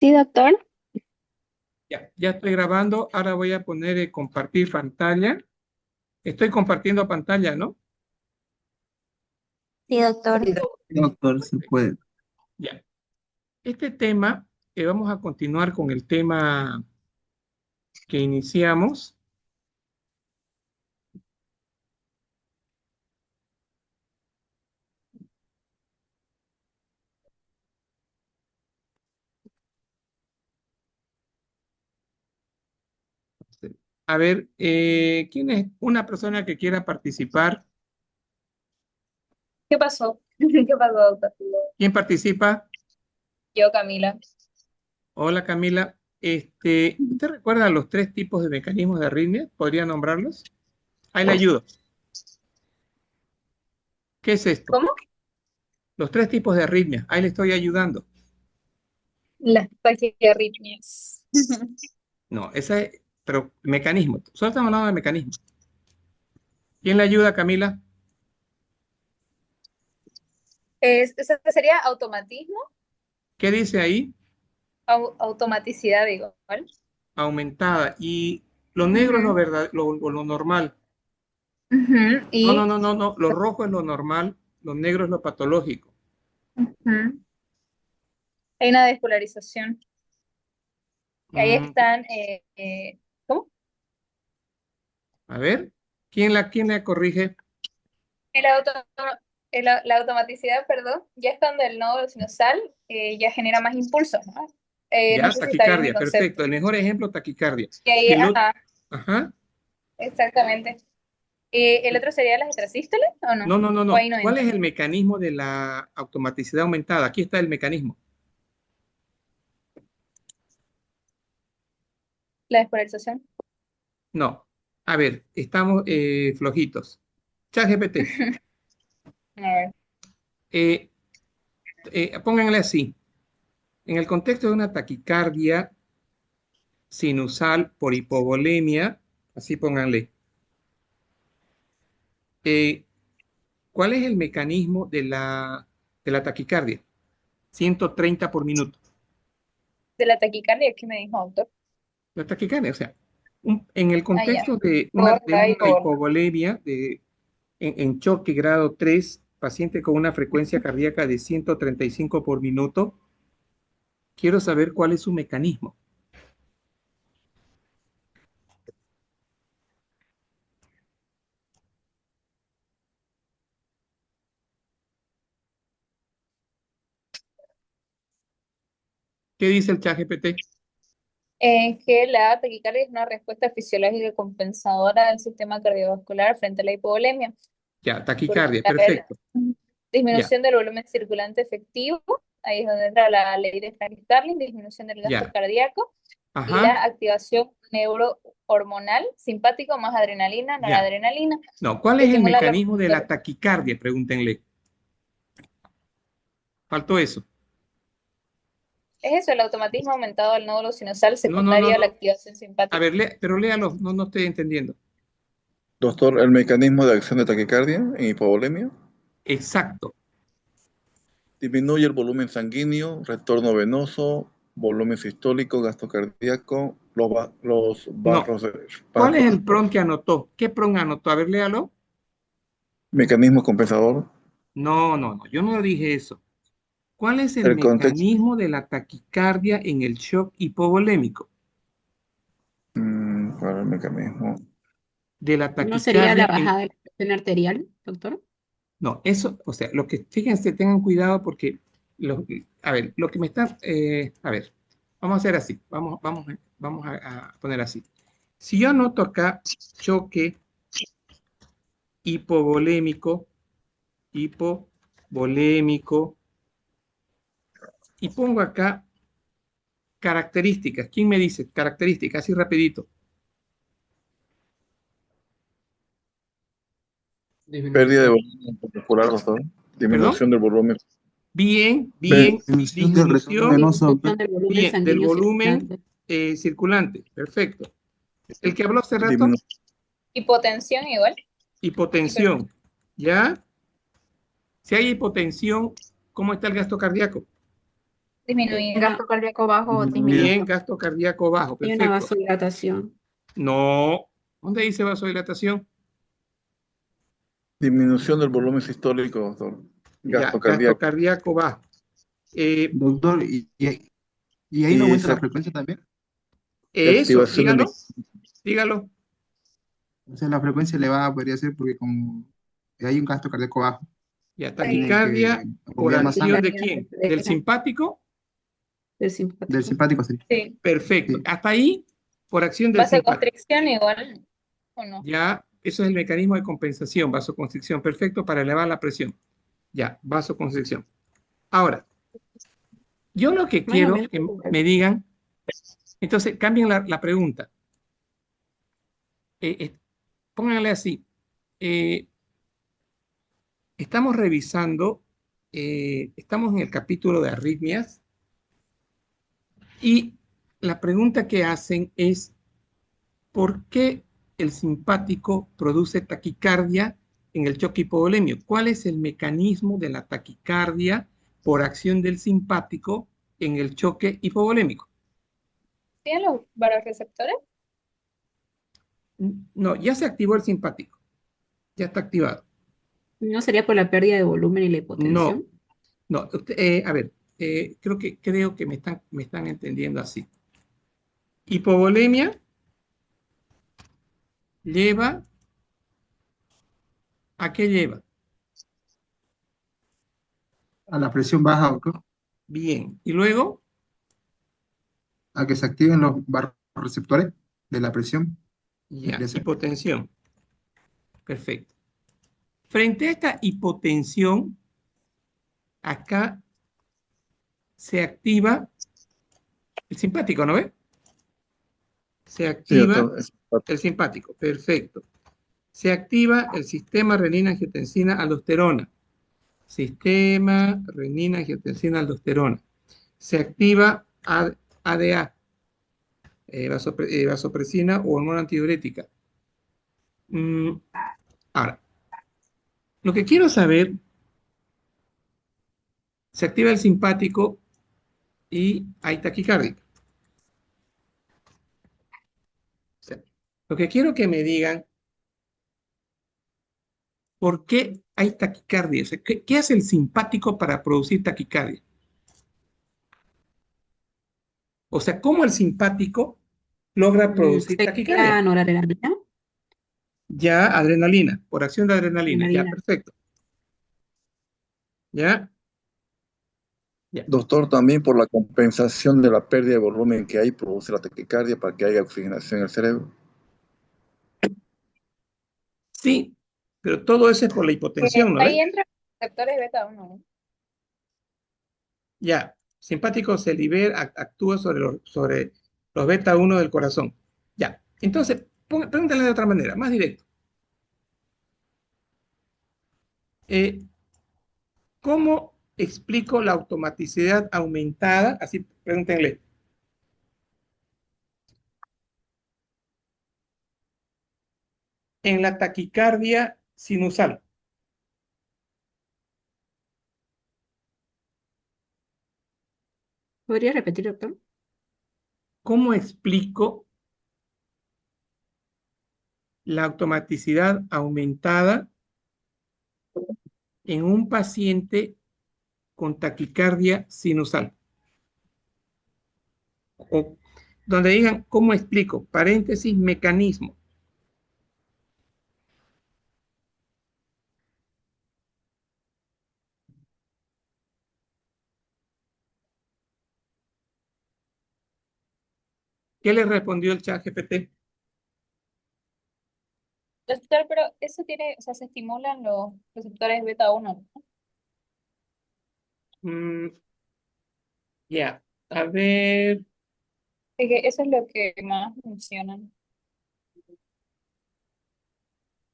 Sí, doctor. Ya estoy grabando. Ahora voy a poner compartir pantalla. Estoy compartiendo pantalla, ¿no? Sí, doctor. Doctor, se puede. Ya. Este tema, vamos a continuar con el tema que iniciamos. A ver, ¿quién es una persona que quiera participar? ¿Qué pasó? ¿Qué pasó, doctor? ¿Quién participa? Yo, Camila. Hola, Camila. ¿Usted recuerda los tres tipos de mecanismos de arritmia? ¿Podría nombrarlos? Ahí le ayudo. ¿Qué es esto? ¿Cómo? Los tres tipos de arritmia. Ahí le estoy ayudando. Las taquiarritmias. No, esa es, pero mecanismo. Solo estamos hablando de mecanismo. ¿Quién le ayuda, Camila? Ese sería automatismo, ¿Qué dice ahí? automaticidad, digo, ¿vale? Aumentada. Y lo negro es lo Ujú, verdad, lo normal. ujú, No, no, y no, no, no. Lo rojo es lo normal, lo negro es lo patológico. ujú, hay una despolarización. Ahí Mm, están, ¿cómo? a ver, quién la corrige? El auto, la automaticidad, perdón, ya es cuando el nodo sinusal ya genera más impulsos, ¿no? No Ya, sé si está bien mi taquicardia, concepto. perfecto. El mejor ejemplo, taquicardia. Y ahí, Y el otro, ajá, ajá. exactamente. ¿El otro sería las heterosístoles o no? No, no, no, ¿O no. ahí no ¿Cuál entra? es el mecanismo de la automaticidad aumentada? Aquí está el mecanismo. La despolarización. No. A ver, estamos flojitos. ChatGPT, A ver. eh, pónganle así. En el contexto de una taquicardia sinusal por hipovolemia, así pónganle, eh, ¿cuál es el mecanismo de la taquicardia? 130 por minuto. De la taquicardia, ¿qué me dijo, doctor? La taquicardia, o sea, en el Ah, ya. contexto de Corta y una corta. hipovolemia en choque grado 3, paciente con una frecuencia cardíaca de 135 por minuto, quiero saber cuál es su mecanismo. ¿Qué dice el ChatGPT? Que la taquicardia es una respuesta fisiológica compensadora del sistema cardiovascular frente a la hipovolemia, Ya, porque taquicardia, a ver, perfecto. Ya, disminución del volumen circulante efectivo, ahí es donde entra la ley de Frank-Starling, disminución del gasto ya. cardíaco y Ajá, la activación neurohormonal, simpático más adrenalina, ya. noradrenalina, No, ¿cuál que es el estimula los mecanismo de la receptores. taquicardia? Pregúntenle. Faltó eso. Es eso, el automatismo aumentado del nódulo sinusal No, no, no, secundario a la no. activación A simpática. ver, pero léalo, no, no estoy entendiendo. Doctor, el mecanismo de acción de taquicardia en hipovolemia Exacto. disminuye el volumen sanguíneo, retorno venoso, volumen sistólico, gasto cardíaco, los No. barros de ¿Cuál es Parkinson. el PRON que anotó? ¿Qué PRON anotó? A ver, léalo. Mecanismo compensador. No, no, no, yo no dije eso. ¿Cuál es el El contexto. mecanismo de la taquicardia en el shock hipovolémico? Para el mecanismo. De la ¿No sería la taquicardia en... bajada de la presión arterial, doctor? No, eso, o sea, lo que, fíjense, tengan cuidado porque, a ver, lo que me está, a ver, vamos a hacer así, vamos a poner así. Si yo anoto acá choque hipovolémico, hipovolémico, y pongo acá características, ¿quién me dice? Características, así rapidito. Pérdida de volumen muscular, doctor. ¿Perdón? Disminución del volumen. Bien, bien, Disminución del retorno disminución, venoso, Disminución doctor. del volumen bien, del sanguíneo volumen circulante. circulante, perfecto. El que habló hace rato, Disminu- Hipotensión igual. Hiper- hipotensión, ¿ya? Si hay hipotensión, ¿cómo está el gasto cardíaco? Disminuir. Gasto cardíaco bajo o Disminuir. Bien, disminuido. gasto cardíaco bajo, Hay una perfecto. vasodilatación. No, ¿dónde dice vasodilatación? Disminución del volumen sistólico, doctor. Ya, Gasto gasto cardíaco. cardíaco bajo. Doctor, y ahí no Y aumenta la esa frecuencia también. Eso, activación del dígalo, dígalo. O sea, la frecuencia elevada podría ser porque como hay un gasto cardíaco bajo, Ya, tiene taquicardia que por bombear más acción sangre de quién? ¿Del simpático? Del del simpático. simpático. Sí. Sí. Perfecto. Sí. Hasta ahí, por acción del simpático. Vasoconstricción igual, ¿o no? Ya, eso es el mecanismo de compensación, vasoconstricción, perfecto para elevar la presión. Ya, vasoconstricción. Ahora, yo lo que Más o quiero menos. que me digan, entonces cambien la pregunta. Eh, eh, Pónganle así. eh, Estamos revisando, estamos en el capítulo de arritmias y la pregunta que hacen es, ¿por qué el simpático produce taquicardia en el choque hipovolemio? ¿Cuál es el mecanismo de la taquicardia por acción del simpático en el choque hipovolémico? ¿Tienen los varoreceptores? No, ya se activó el simpático, ya está activado. ¿No sería por la pérdida de volumen y la No, hipotensión? no, a ver, creo que me están entendiendo así. Hipovolemia lleva, ¿a qué lleva? A la presión baja, doctor, Bien. Y luego, a que se activen los receptores de la presión. ya, Podría ser. hipotensión. Perfecto. Frente a esta hipotensión, acá se activa el simpático, ¿no ve? Se Sí, activa doctor. el simpático. Perfecto. Se activa el sistema renina-angiotensina-aldosterona. Sistema renina-angiotensina-aldosterona. Se activa ADA, vasopresina o hormona antidiurética. Mm, Ahora, lo que quiero saber, se activa el simpático y hay taquicardia. O sea, lo que quiero que me digan, ¿por qué hay taquicardia? O sea, ¿qué hace el simpático para producir taquicardia? O sea, ¿cómo el simpático logra producir Secreta taquicardia? noradrenalina. Ya adrenalina, por acción de adrenalina. Ya, Adrenalina. perfecto. Ya, ya. Doctor, también por la compensación de la pérdida de volumen que hay, produce la taquicardia para que haya oxigenación en el cerebro. Sí, pero todo eso es por la hipotensión, ¿no Ahí ve? entran los receptores beta 1, ¿no? Ya, simpático se libera, actúa sobre los beta 1 del corazón. Ya, entonces, pregúntale de otra manera, más directo. Eh, ¿Cómo explico la automaticidad aumentada? Así, pregúntenle. En la taquicardia sinusal. ¿Podría repetir, doctor? ¿Cómo explico la automaticidad aumentada en un paciente con taquicardia sinusal? O donde digan, ¿cómo explico? Paréntesis, mecanismo. ¿Qué le respondió el chat GPT? Doctor, pero eso tiene, o sea, se estimulan los receptores beta 1, ¿no? Mm, ya, a ver, Es que eso es lo que más mencionan.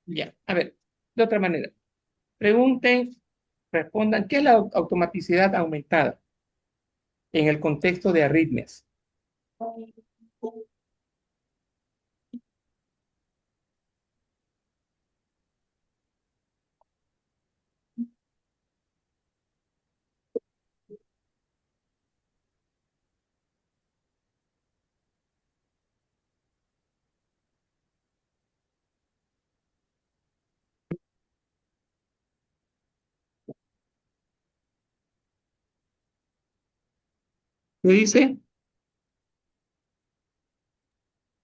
ya, a ver, de otra manera. Pregunten, respondan, ¿qué es la automaticidad aumentada en el contexto de arritmias? ¿Qué dice?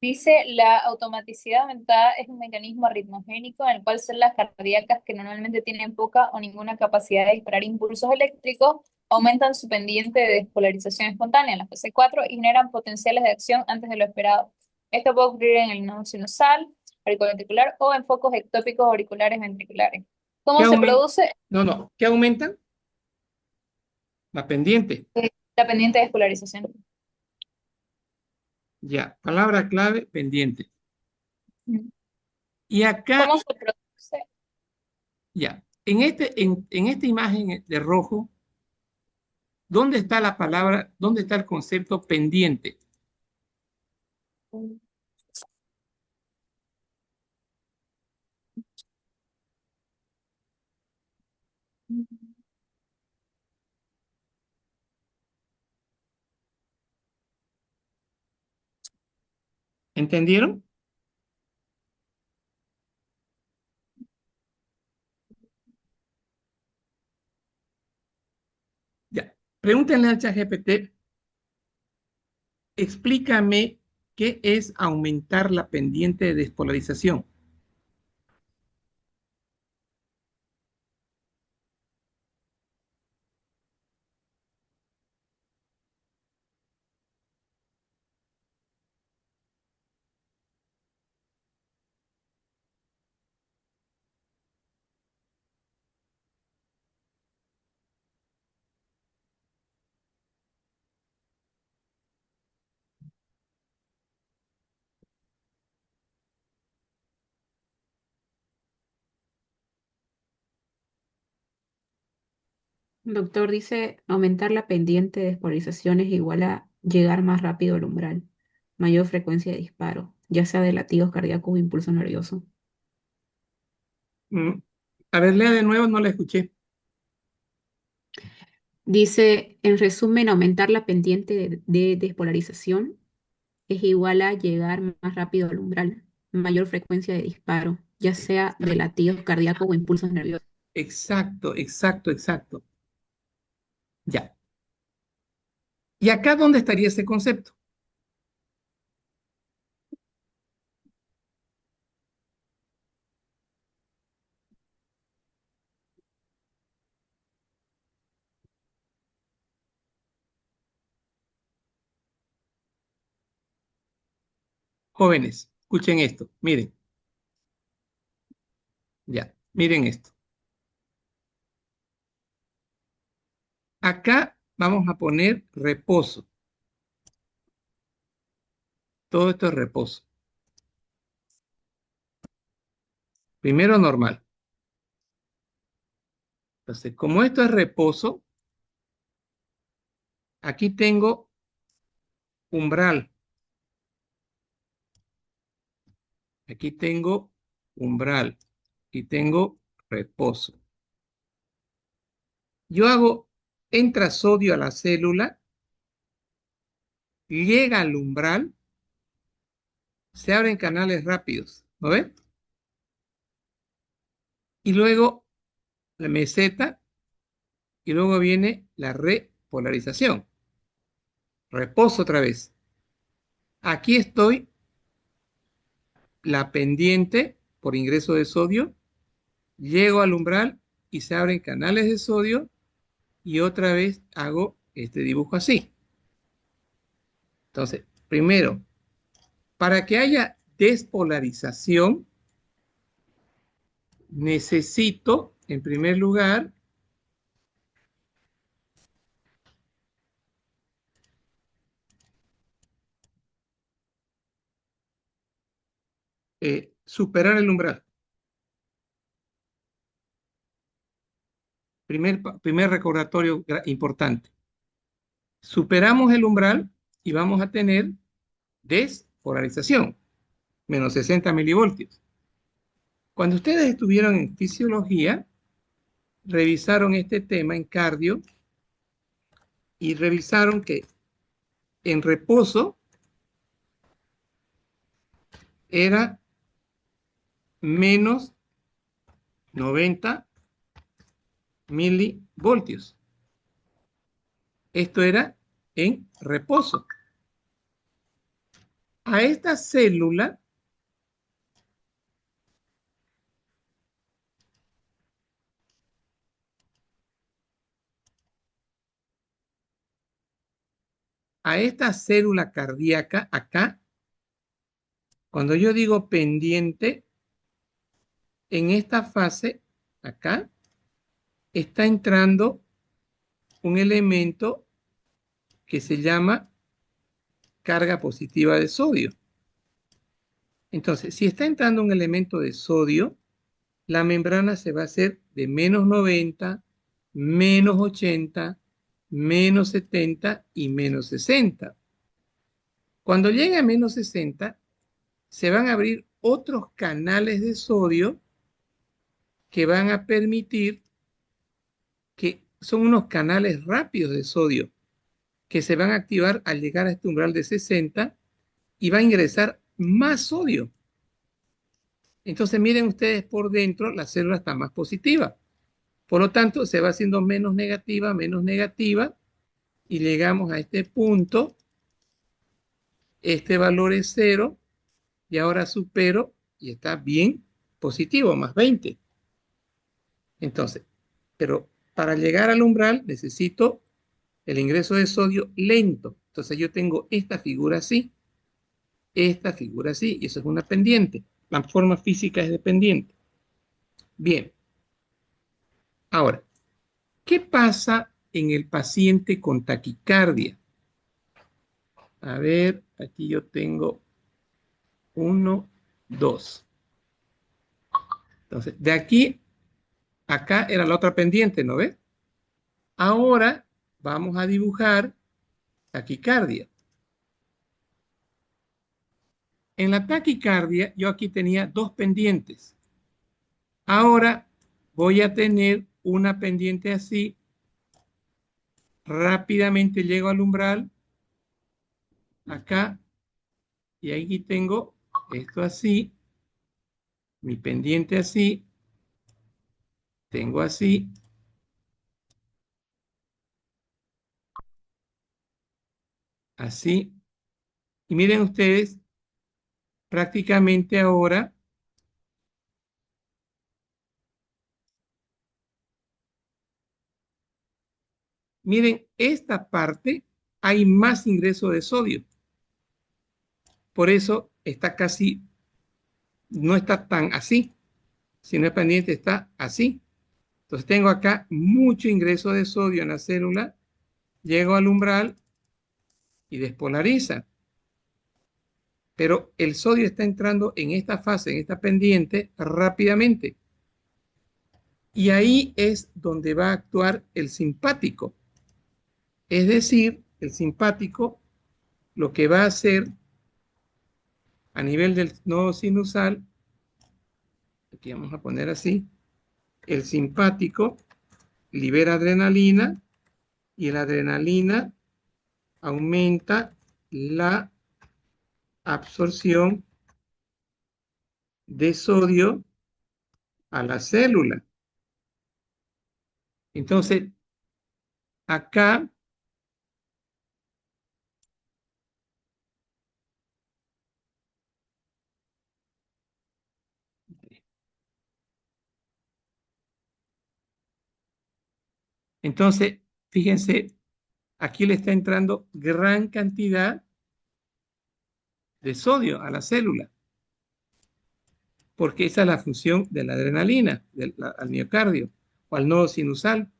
Dice, la automaticidad aumentada es un mecanismo arritmogénico en el cual células cardíacas que normalmente tienen poca o ninguna capacidad de disparar impulsos eléctricos aumentan su pendiente de despolarización espontánea en la fase 4 y generan potenciales de acción antes de lo esperado. Esto puede ocurrir en el nodo sinusal, auriculoventricular o en focos ectópicos auriculares ventriculares. ¿Qué ¿Cómo se aumenta? produce? No, no. ¿Qué aumentan? La pendiente. La pendiente de despolarización. Ya. Palabra clave, pendiente. Mm. Y acá, ¿Cómo se produce? ya. En esta imagen de rojo, ¿dónde está la palabra, dónde está el concepto pendiente? ¿Entendieron? Ya. Pregúntenle al ChatGPT, explícame qué es aumentar la pendiente de despolarización. Doctor dice, aumentar la pendiente de despolarización es igual a llegar más rápido al umbral, mayor frecuencia de disparo, ya sea de latidos cardíacos o impulso nervioso. Mm, A ver, lea de nuevo, no la escuché. Dice, en resumen, aumentar la pendiente de despolarización es igual a llegar más rápido al umbral, mayor frecuencia de disparo, ya sea de latidos cardíacos o impulsos nerviosos. Exacto, exacto, exacto. Ya. ¿Y acá dónde estaría ese concepto? Jóvenes, escuchen esto. Miren, ya, miren esto. Acá vamos a poner reposo. Todo esto es reposo. Primero normal. Entonces, como esto es reposo, aquí tengo umbral. Aquí tengo umbral. Y tengo reposo. Yo hago, entra sodio a la célula, llega al umbral, se abren canales rápidos. ¿No ven? Y luego la meseta y luego viene la repolarización. Reposo otra vez. Aquí estoy, la pendiente por ingreso de sodio, llego al umbral y se abren canales de sodio y otra vez hago este dibujo así. Entonces, primero, para que haya despolarización, necesito, en primer lugar, superar el umbral. Primer recordatorio importante. Superamos el umbral y vamos a tener despolarización, menos 60 milivoltios. Cuando ustedes estuvieron en fisiología, revisaron este tema en cardio y revisaron que en reposo era menos 90 milivoltios. Esto era en reposo. A esta célula cardíaca acá, cuando yo digo pendiente, en esta fase acá está entrando un elemento que se llama carga positiva de sodio. Entonces, si está entrando un elemento de sodio, la membrana se va a hacer de -90, -80, -70 y -60. Cuando llegue a -60, se van a abrir otros canales de sodio que van a permitir que son unos canales rápidos de sodio que se van a activar al llegar a este umbral de 60 y va a ingresar más sodio. Entonces miren ustedes por dentro, la célula está más positiva. Por lo tanto, se va haciendo menos negativa, y llegamos a este punto. Este valor es 0 y ahora supero y está bien positivo, +20. Entonces, pero para llegar al umbral necesito el ingreso de sodio lento. Entonces yo tengo esta figura así, y eso es una pendiente. La forma física es dependiente. Bien, ahora, ¿qué pasa en el paciente con taquicardia? A ver, aquí yo tengo 1, 2. Entonces, de aquí, acá era la otra pendiente, ¿no ves? Ahora vamos a dibujar taquicardia. En la taquicardia, yo aquí tenía 2 pendientes. Ahora voy a tener una pendiente así. Rápidamente llego al umbral, acá, y aquí tengo esto así, mi pendiente así, tengo así, así. Y miren ustedes, prácticamente ahora, miren, esta parte hay más ingreso de sodio. Por eso está casi, no está tan así, sino el pendiente está así. Entonces tengo acá mucho ingreso de sodio en la célula, llego al umbral y despolariza. Pero el sodio está entrando en esta fase, en esta pendiente, rápidamente. Y ahí es donde va a actuar el simpático. Es decir, el simpático lo que va a hacer a nivel del nodo sinusal, aquí vamos a poner así, el simpático libera adrenalina y la adrenalina aumenta la absorción de sodio a la célula. Entonces, acá entonces, fíjense, aquí le está entrando gran cantidad de sodio a la célula, porque esa es la función de la adrenalina al miocardio o al nodo sinusal.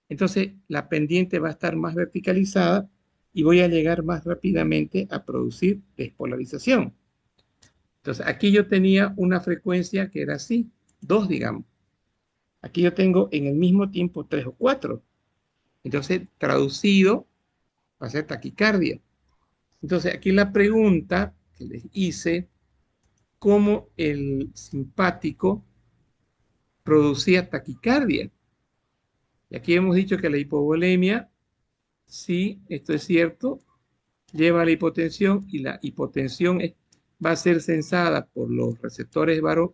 Entonces, la pendiente va a estar más verticalizada y voy a llegar más rápidamente a producir despolarización. Entonces, aquí yo tenía una frecuencia que era así, 2, digamos. Aquí yo tengo en el mismo tiempo 3 o 4. Entonces, traducido, va a ser taquicardia. Entonces, aquí la pregunta que les hice, ¿cómo el simpático producía taquicardia? Y aquí hemos dicho que la hipovolemia, sí, esto es cierto, lleva a la hipotensión y la hipotensión va a ser sensada por los receptores, los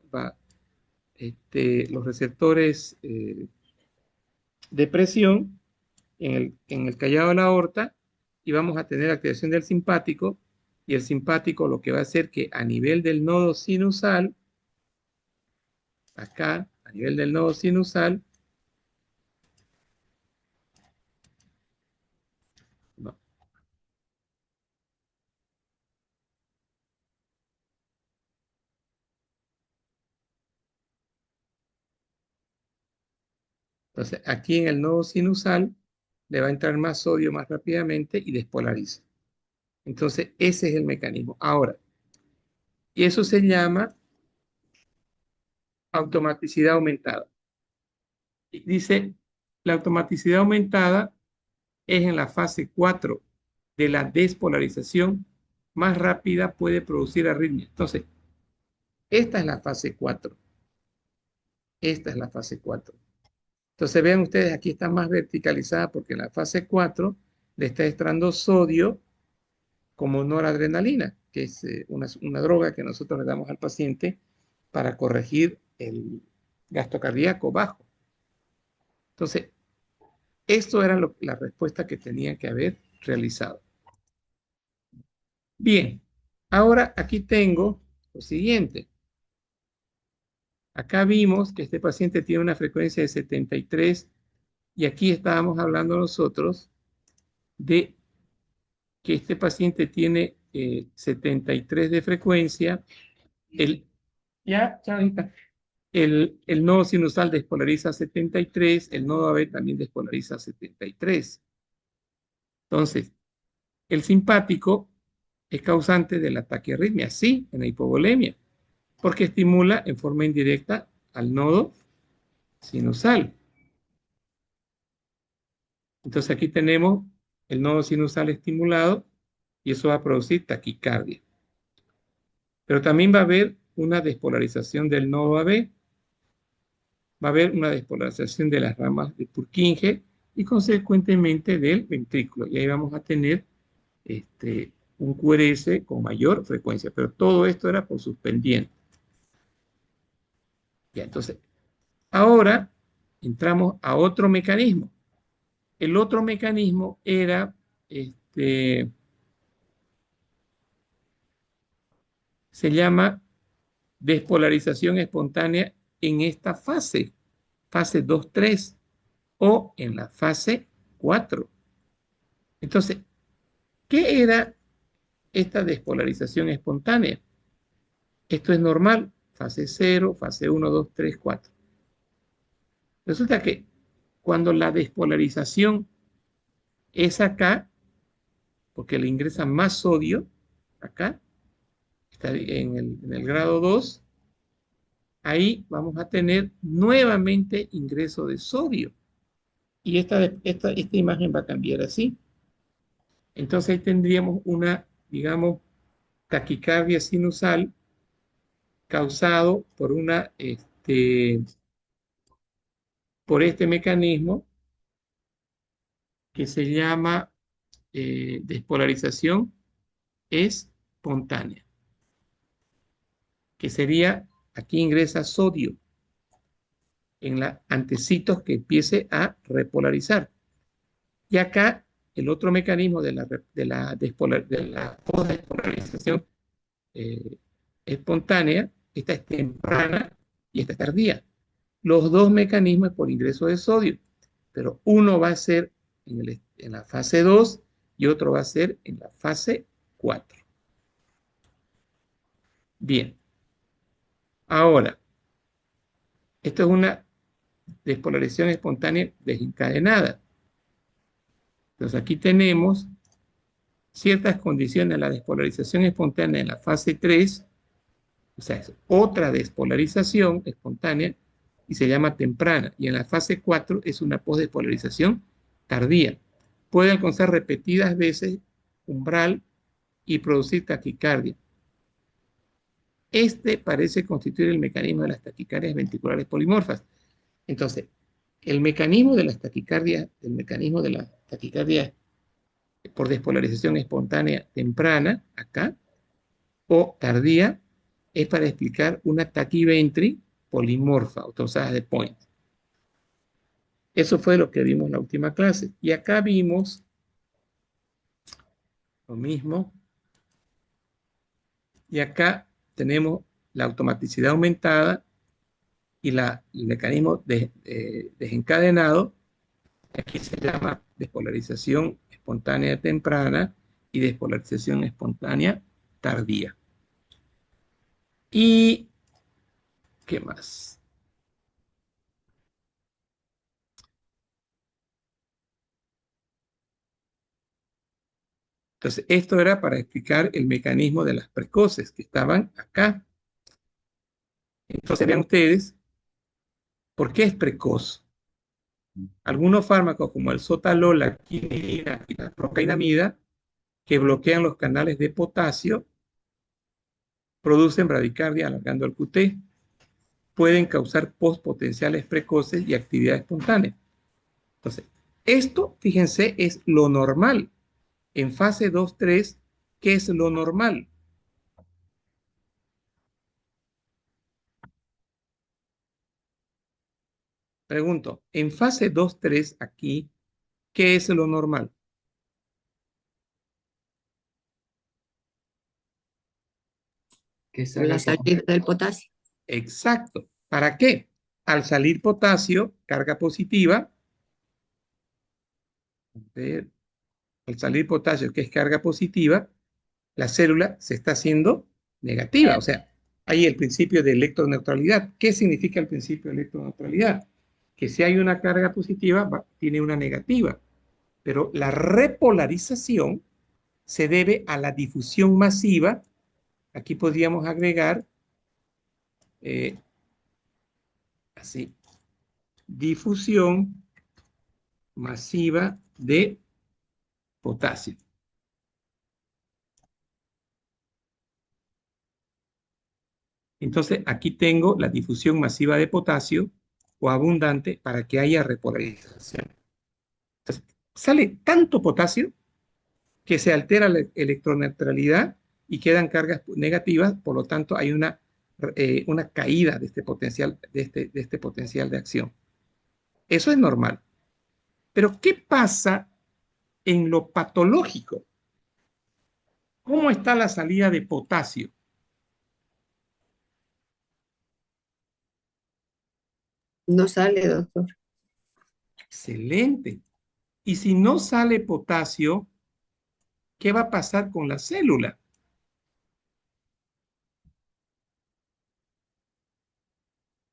receptores de presión en el callado de la aorta y vamos a tener activación del simpático, y el simpático lo que va a hacer que a nivel del nodo sinusal, acá, a nivel del nodo sinusal, no, entonces aquí en el nodo sinusal le va a entrar más sodio más rápidamente y despolariza. Entonces ese es el mecanismo. Ahora, y eso se llama automaticidad aumentada. Y dice, la automaticidad aumentada es en la fase 4 de la despolarización más rápida puede producir arritmia. Entonces, esta es la fase 4. Esta es la fase 4. Entonces, vean ustedes, aquí está más verticalizada porque en la fase 4 le está extrayendo sodio como noradrenalina, que es una droga que nosotros le damos al paciente para corregir el gasto cardíaco bajo. Entonces, esto era la respuesta que tenían que haber realizado. Bien, ahora aquí tengo lo siguiente. Acá vimos que este paciente tiene una frecuencia de 73 y aquí estábamos hablando nosotros de que este paciente tiene 73 de frecuencia. Ya, chavita. El nodo sinusal despolariza 73, el nodo AB también despolariza 73. Entonces, el simpático es causante de la taquiarritmia, sí, en la hipovolemia, porque estimula en forma indirecta al nodo sinusal. Entonces aquí tenemos el nodo sinusal estimulado y eso va a producir taquicardia. Pero también va a haber una despolarización del nodo AB, va a haber una despolarización de las ramas de Purkinje y consecuentemente del ventrículo. Y ahí vamos a tener un QRS con mayor frecuencia. Pero todo esto era por sus pendientes. Ya, entonces, ahora entramos a otro mecanismo. El otro mecanismo era, se llama despolarización espontánea en esta fase, fase 2-3 o en la fase 4. Entonces, ¿qué era esta despolarización espontánea? Esto es normal, fase 0, fase 1, 2, 3, 4. Resulta que cuando la despolarización es acá, porque le ingresa más sodio, acá, está en el grado 2, ahí vamos a tener nuevamente ingreso de sodio. Y esta imagen va a cambiar así. Entonces ahí tendríamos una, digamos, taquicardia sinusal causado por este mecanismo que se llama despolarización espontánea, que sería, aquí ingresa sodio en la antecitos que empiece a repolarizar. Y acá el otro mecanismo de la despolarización espontánea, esta es temprana y esta es tardía. Los dos mecanismos por ingreso de sodio, pero uno va a ser en la fase 2 y otro va a ser en la fase 4. Bien, ahora, esto es una despolarización espontánea desencadenada. Entonces aquí tenemos ciertas condiciones de la despolarización espontánea en la fase 3, o sea, es otra despolarización espontánea y se llama temprana. Y en la fase 4 es una postdespolarización tardía. Puede alcanzar repetidas veces umbral y producir taquicardia. Este parece constituir el mecanismo de las taquicardias ventriculares polimorfas. Entonces, el mecanismo de las taquicardias, el mecanismo de la taquicardia por despolarización espontánea temprana, acá, o tardía, es para explicar una taquiventri polimorfa, o trozada de Point. Eso fue lo que vimos en la última clase. Y acá vimos lo mismo. Y acá tenemos la automaticidad aumentada y el mecanismo desencadenado. Aquí se llama despolarización espontánea temprana y despolarización espontánea tardía. ¿Y qué más? Entonces, esto era para explicar el mecanismo de las precoces que estaban acá. Entonces, vean ustedes, ¿por qué es precoz? Algunos fármacos como el sotalol, la quinidina y la procainamida, que bloquean los canales de potasio, producen bradicardia alargando el QT, pueden causar postpotenciales precoces y actividad espontánea. Entonces, esto, fíjense, es lo normal. En fase 2-3, ¿qué es lo normal? Pregunto, en fase 2-3 aquí, ¿qué es lo normal? Que La salga salida del potasio. Exacto. ¿Para qué? Al salir potasio, carga positiva, al salir potasio, que es carga positiva, la célula se está haciendo negativa. O sea, hay el principio de electroneutralidad. ¿Qué significa el principio de electroneutralidad? Que si hay una carga positiva, tiene una negativa. Pero la repolarización se debe a la difusión masiva. Aquí podríamos agregar eh, así, difusión masiva de potasio. Entonces, aquí tengo la difusión masiva de potasio o abundante para que haya repolarización. Entonces, sale tanto potasio que se altera la electroneutralidad y quedan cargas negativas, por lo tanto hay una caída de este potencial de potencial de acción. Eso es normal. Pero ¿qué pasa en lo patológico? ¿Cómo está la salida de potasio? No sale, doctor. Excelente. Y si no sale potasio, ¿qué va a pasar con la célula?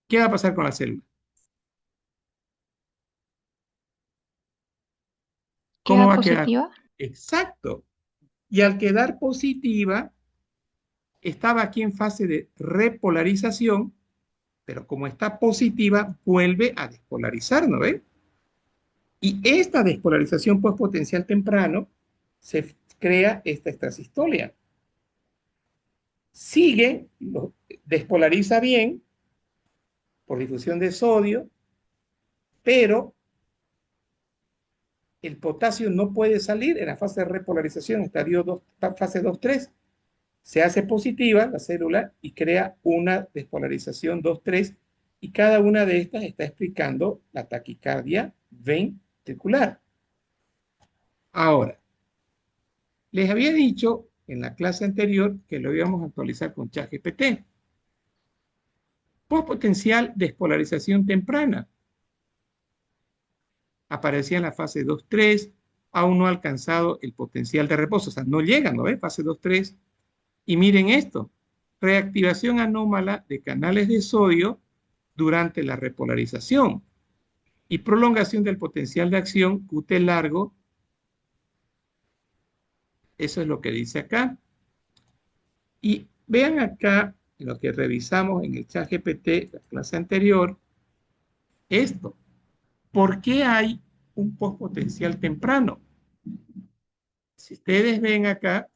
¿Qué va a pasar con la célula? ¿Cómo ¿Queda va a quedar? positiva? Exacto. Y al quedar positiva, estaba aquí en fase de repolarización, pero como está positiva, vuelve a despolarizar, ¿no ve? Y esta despolarización postpotencial temprano se crea esta extrasistolia. Sigue, despolariza bien por difusión de sodio, pero el potasio no puede salir en la fase de repolarización, estadio 2, fase 2-3. Se hace positiva la célula y crea una despolarización 2-3 y cada una de estas está explicando la taquicardia ventricular. Ahora, les había dicho en la clase anterior que lo íbamos a actualizar con ChatGPT. Postpotencial despolarización temprana. Aparecía en la fase 2-3, aún no ha alcanzado el potencial de reposo, o sea, no llega, ¿no ve? Fase 2-3. Y miren esto, reactivación anómala de canales de sodio durante la repolarización y prolongación del potencial de acción QT largo. Eso es lo que dice acá. Y vean acá, en lo que revisamos en el ChatGPT, la clase anterior, esto. ¿Por qué hay un postpotencial temprano? Si ustedes ven acá,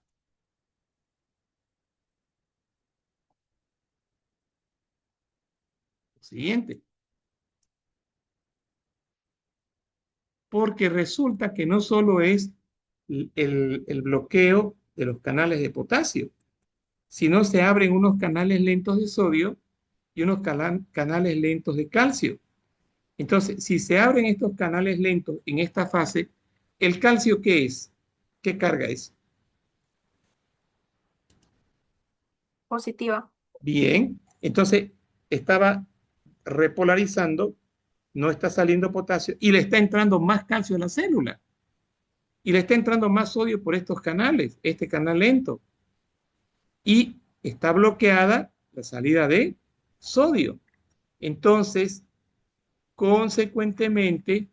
lo siguiente. Porque resulta que no solo es el bloqueo de los canales de potasio, sino se abren unos canales lentos de sodio y unos canales lentos de calcio. Entonces, si se abren estos canales lentos en esta fase, ¿el calcio qué es? ¿Qué carga es? Positiva. Bien, entonces estaba repolarizando, no está saliendo potasio y le está entrando más calcio a la célula y le está entrando más sodio por estos canales, este canal lento, y está bloqueada la salida de sodio. Entonces, consecuentemente,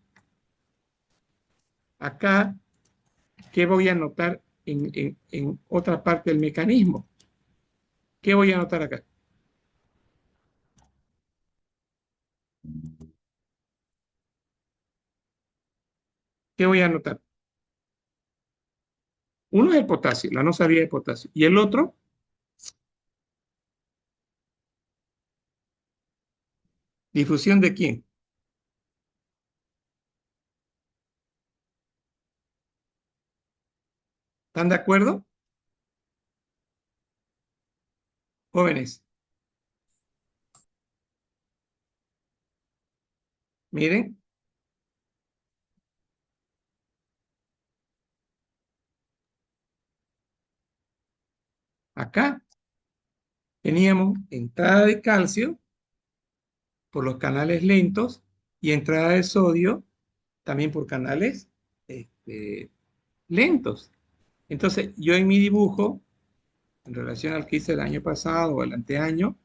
acá, ¿qué voy a notar en otra parte del mecanismo? ¿Qué voy a notar acá? ¿Qué voy a notar? Uno es el potasio, la no salida de potasio, y el otro, difusión de quién. ¿Están de acuerdo? Jóvenes, miren, acá teníamos entrada de calcio por los canales lentos y entrada de sodio también por canales este, lentos. Entonces, yo en mi dibujo, en relación al que hice el año pasado o el anteaño,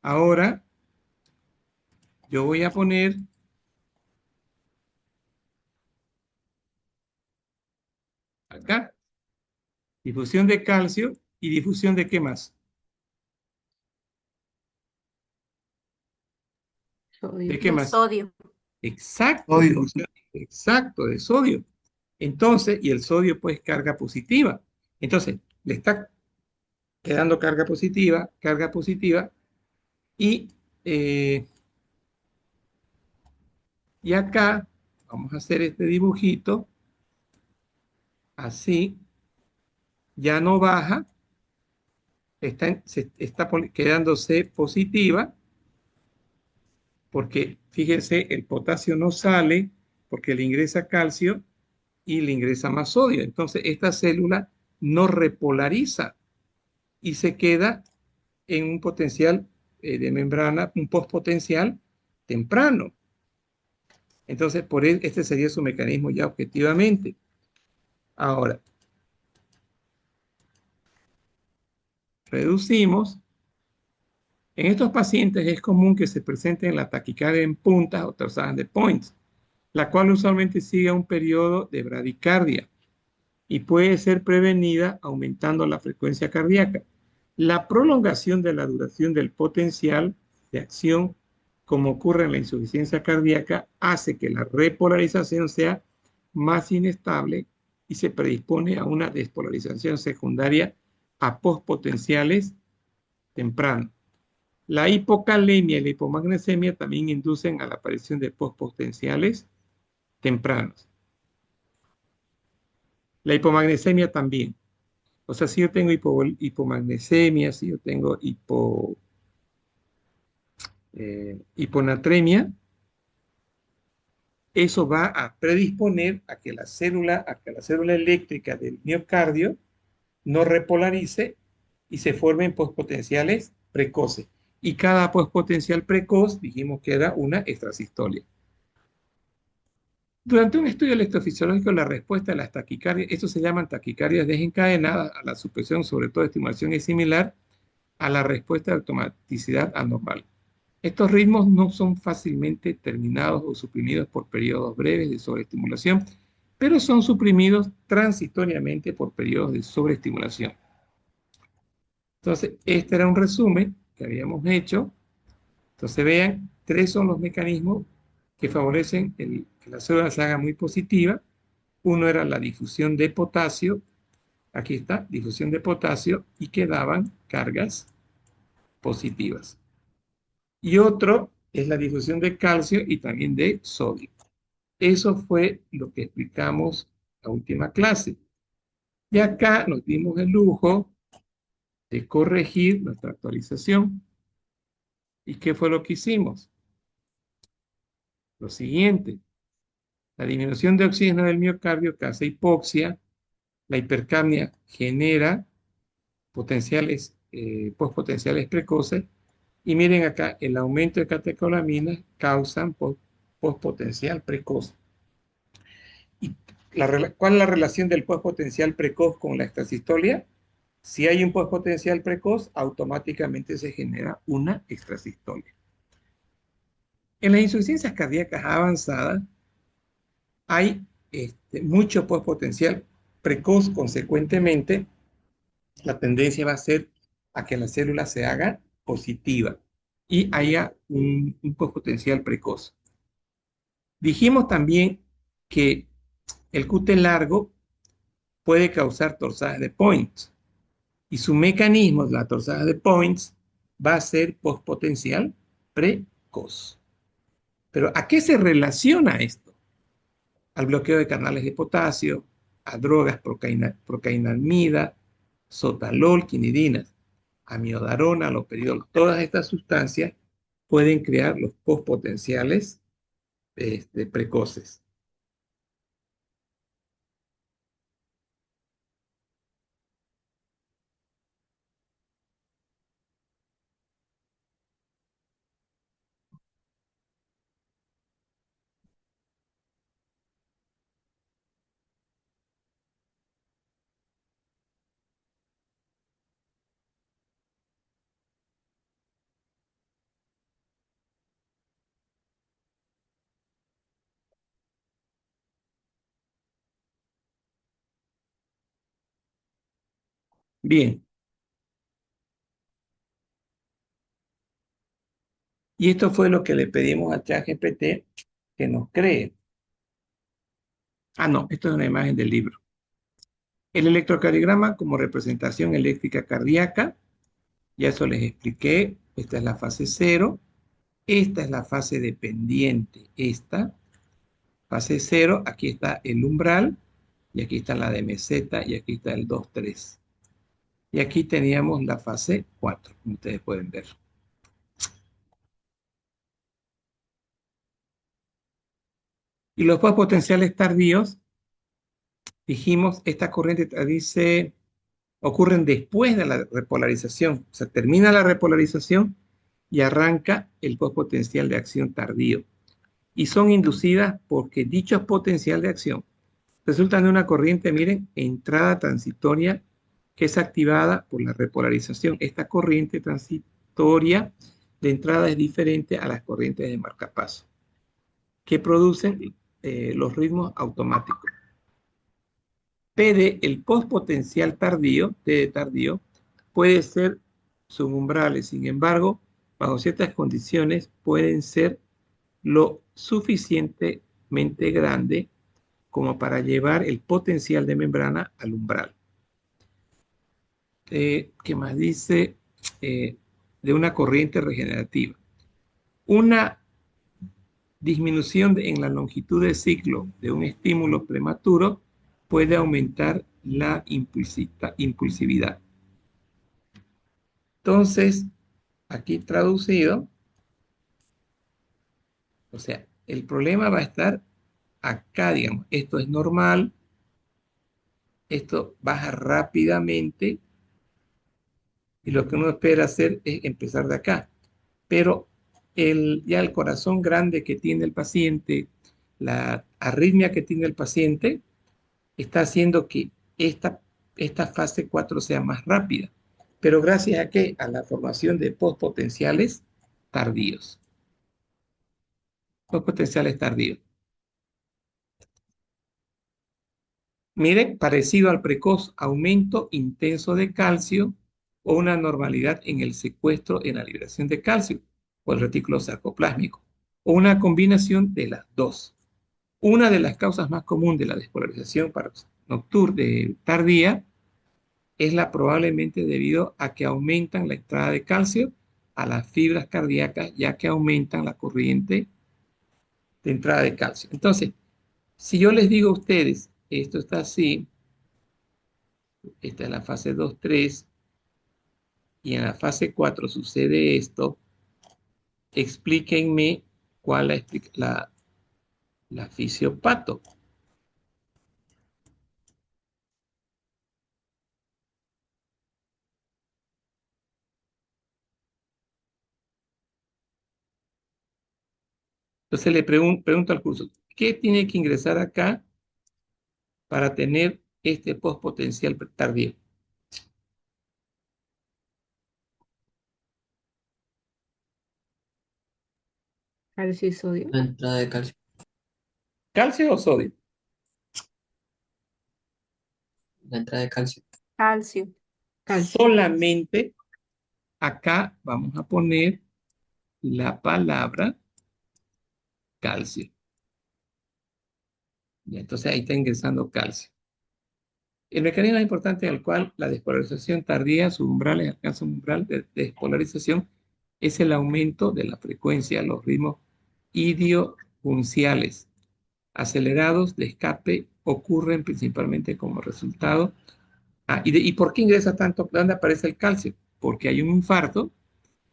ahora yo voy a poner acá difusión de calcio y difusión de qué más? ¿De Sodio. qué De más? sodio. Exacto, Sodio. exacto, de sodio. Entonces, y el sodio pues carga positiva. Entonces, le está quedando carga positiva, y, eh, y acá vamos a hacer este dibujito, así, ya no baja, quedándose positiva, porque fíjense, el potasio no sale porque le ingresa calcio y le ingresa más sodio. Entonces, esta célula no repolariza y se queda en un potencial de membrana, un postpotencial temprano. Entonces, este sería su mecanismo ya objetivamente. Ahora, reducimos. En estos pacientes es común que se presenten la taquicardia en puntas o terzadas de points, la cual usualmente sigue a un periodo de bradicardia y puede ser prevenida aumentando la frecuencia cardíaca. La prolongación de la duración del potencial de acción, como ocurre en la insuficiencia cardíaca, hace que la repolarización sea más inestable y se predispone a una despolarización secundaria a postpotenciales tempranos. La hipocalemia y la hipomagnesemia también inducen a la aparición de postpotenciales tempranos. La hipomagnesemia también. O sea, si yo tengo hipomagnesemia, si yo tengo hiponatremia, eso va a predisponer a que la célula eléctrica del miocardio no repolarice y se formen postpotenciales precoces. Y cada postpotencial precoz dijimos que era una extrasistolia. Durante un estudio electrofisiológico, la respuesta a las taquicardias, estos se llaman taquicardias desencadenadas, a la supresión, sobre todo estimulación, es similar a la respuesta de automaticidad anormal. Estos ritmos no son fácilmente terminados o suprimidos por periodos breves de sobreestimulación, pero son suprimidos transitoriamente por periodos de sobreestimulación. Entonces, este era un resumen que habíamos hecho. Entonces, vean, tres son los mecanismos que favorecen que la célula se haga muy positiva. Uno era la difusión de potasio, aquí está, difusión de potasio, y que daban cargas positivas. Y otro es la difusión de calcio y también de sodio. Eso fue lo que explicamos la última clase. Y acá nos dimos el lujo de corregir nuestra actualización. ¿Y qué fue lo que hicimos? Lo siguiente, la disminución de oxígeno del miocardio causa hipoxia, la hipercapnia genera potenciales postpotenciales precoces. Y miren acá, el aumento de catecolaminas causan postpotencial precoz. ¿Y cuál es la relación del postpotencial precoz con la extrasistolia? Si hay un postpotencial precoz, automáticamente se genera una extrasistolia. En las insuficiencias cardíacas avanzadas hay mucho postpotencial precoz, consecuentemente, la tendencia va a ser a que la célula se haga positiva y haya un postpotencial precoz. Dijimos también que el QT largo puede causar torsadas de Points y su mecanismo, la torsada de Points, va a ser postpotencial precoz. Pero ¿a qué se relaciona esto? Al bloqueo de canales de potasio, a drogas procainamida, sotalol, quinidinas, amiodarona, aloperidol. Todas estas sustancias pueden crear los postpotenciales precoces. Bien, y esto fue lo que le pedimos a ChatGPT que nos cree. Ah, no, esto es una imagen del libro. El electrocardiograma como representación eléctrica cardíaca, ya eso les expliqué. Esta es la fase cero, esta es la fase dependiente, esta fase cero, aquí está el umbral, y aquí está la de meseta, y aquí está el 2-3. Y aquí teníamos la fase 4, como ustedes pueden ver. Y los potenciales tardíos, dijimos, esta corriente dice, ocurren después de la repolarización. O sea, termina la repolarización y arranca el postpotencial de acción tardío. Y son inducidas porque dichos potencial de acción resultan de una corriente, miren, entrada transitoria que es activada por la repolarización. Esta corriente transitoria de entrada es diferente a las corrientes de marcapaso, que producen los ritmos automáticos. PD, el postpotencial tardío, T de tardío, puede ser subumbrales. Sin embargo, bajo ciertas condiciones pueden ser lo suficientemente grande como para llevar el potencial de membrana al umbral. ¿Qué más dice? De una corriente regenerativa. Una disminución en la longitud de ciclo de un estímulo prematuro puede aumentar la impulsividad. Entonces, aquí traducido, o sea, el problema va a estar acá, digamos, esto es normal, esto baja rápidamente y lo que uno espera hacer es empezar de acá. Pero ya el corazón grande que tiene el paciente, la arritmia que tiene el paciente, está haciendo que esta fase 4 sea más rápida. Pero gracias a qué? A la formación de postpotenciales tardíos. Postpotenciales tardíos. Miren, parecido al precoz, aumento intenso de calcio o una normalidad en el secuestro en la liberación de calcio o el retículo sarcoplásmico, o una combinación de las dos. Una de las causas más comunes de la despolarización nocturna tardía es la probablemente debido a que aumentan la entrada de calcio a las fibras cardíacas, ya que aumentan la corriente de entrada de calcio. Entonces, si yo les digo a ustedes, esto está así, esta es la fase 2-3, y en la fase 4 sucede esto, explíquenme cuál es la fisiopato. Entonces le pregunto al curso, ¿qué tiene que ingresar acá para tener este postpotencial tardío? Calcio y sodio. La entrada de calcio. ¿Calcio o sodio? La entrada de calcio. Calcio. Calcio. Solamente acá vamos a poner la palabra calcio. Y entonces ahí está ingresando calcio. El mecanismo importante en el cual la despolarización tardía, su umbral, alcanza un umbral de despolarización, es el aumento de la frecuencia, los ritmos idiojunciales acelerados de escape ocurren principalmente como resultado. ¿Y por qué ingresa tanto? ¿De dónde aparece el calcio? Porque hay un infarto,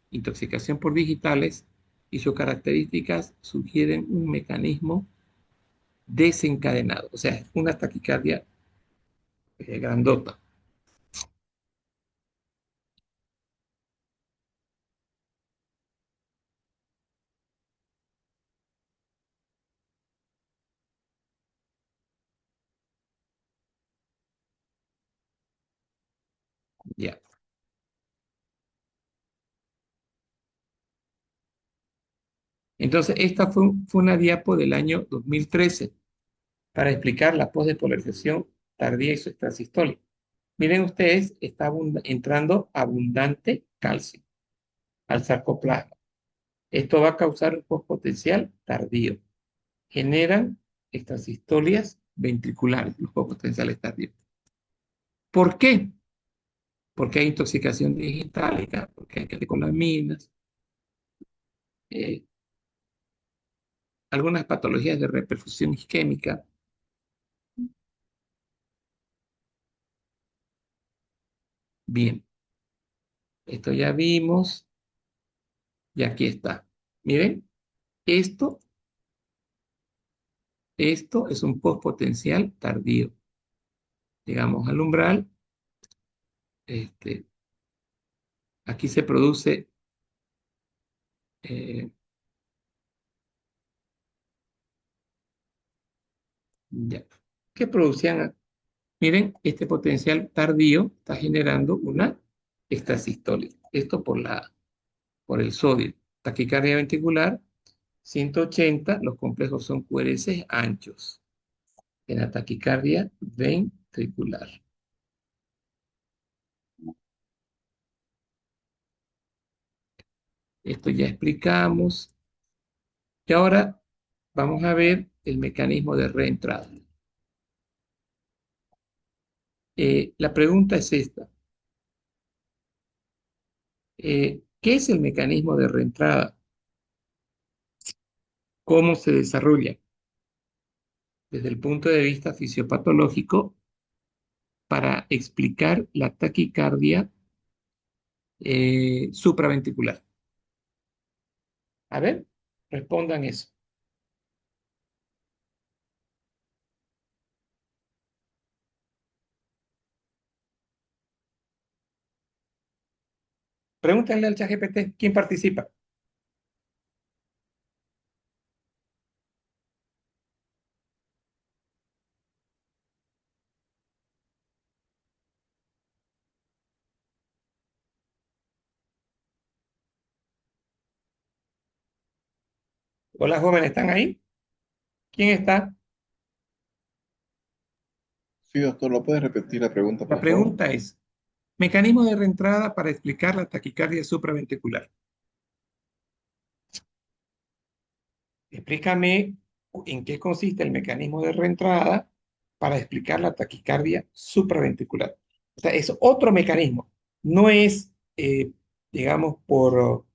intoxicación por digitales, y sus características sugieren un mecanismo desencadenado, o sea, una taquicardia grandota. Ya. Entonces, esta fue una diapo del año 2013 para explicar la postdespolarización tardía y su extrasistolia. Miren ustedes, está entrando abundante calcio al sarcoplasma. Esto va a causar un postpotencial tardío. Generan extrasistolias ventriculares, los postpotenciales tardíos. ¿Por qué? Porque hay intoxicación digitálica, porque hay catecolaminas, eh, algunas patologías de reperfusión isquémica. Bien, esto ya vimos y aquí está. Miren, esto, esto es un postpotencial tardío. Llegamos al umbral, este, aquí se produce eh, ya. ¿Qué producían? Miren, este potencial tardío está generando una extrasistolia. Esto por el sodio. Taquicardia ventricular, 180, los complejos son QRS anchos. En la taquicardia ventricular. Esto ya explicamos. Y ahora vamos a ver el mecanismo de reentrada. La pregunta es esta. ¿Qué es el mecanismo de reentrada? ¿Cómo se desarrolla? Desde el punto de vista fisiopatológico, para explicar la taquicardia supraventricular. A ver, respondan eso. Pregúntenle al ChatGPT quién participa. Hola, jóvenes, ¿están ahí? ¿Quién está? Sí, doctor, ¿lo puede repetir la pregunta, La por favor? pregunta es, mecanismo de reentrada para explicar la taquicardia supraventricular. Explícame en qué consiste el mecanismo de reentrada para explicar la taquicardia supraventricular. O sea, es otro mecanismo. No es, digamos, por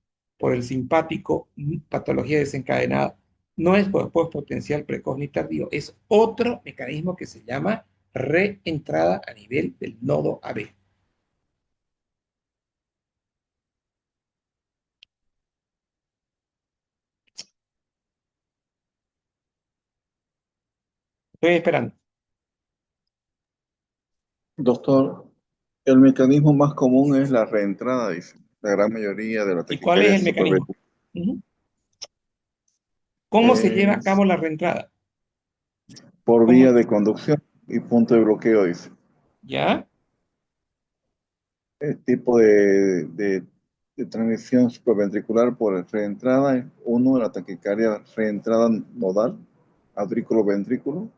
el simpático, patología desencadenada. No es por potencial precoz ni tardío. Es otro mecanismo que se llama reentrada a nivel del nodo AB. Estoy esperando. Doctor, el mecanismo más común es la reentrada, dice. La gran mayoría de la ¿Y cuál es taquicardia el mecanismo? supraventricular. Ujú. ¿Cómo se lleva a Es cabo la reentrada? por ¿Cómo? vía de conducción y punto de bloqueo, dice. ¿Ya? El tipo de transmisión supraventricular por reentrada, uno, la taquicardia reentrada nodal, audículo-ventrículo,